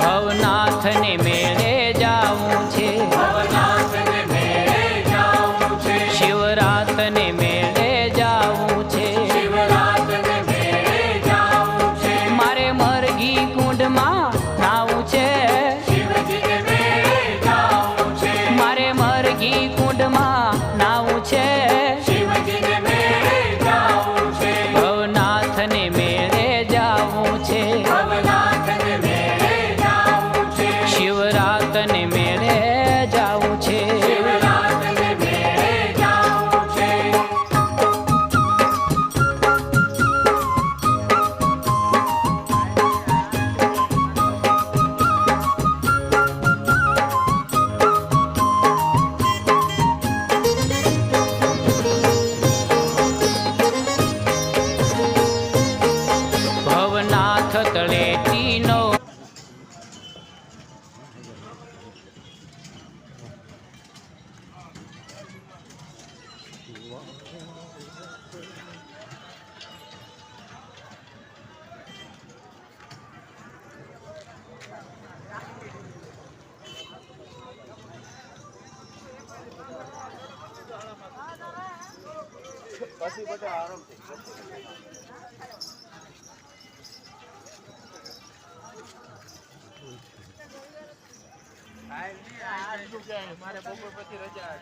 ભવનાથને મેળે જાવું છે, ભવનાથને મેળે જાવું છે, શિવરાતને મેળે જાવું છે, શિવરાતને મેળે જાવું છે, મારે મરઘી કુંડમાં નાવું છે, શિવજીને મેળે જાવું છે, મારે મરઘી કુંડમાં નાવું છે, શિવજીને મેળે જાવું છે, ભવનાથને મેળે જાવું છે, ભવનાથને મેળે જાવું છે, શિવરાતને મેળે જાવું છે, શિવરાતને મેળે જાવું છે. ભવનાથ તળેટીનો પછી બધા આરામથી મારે બપોર પછી રજા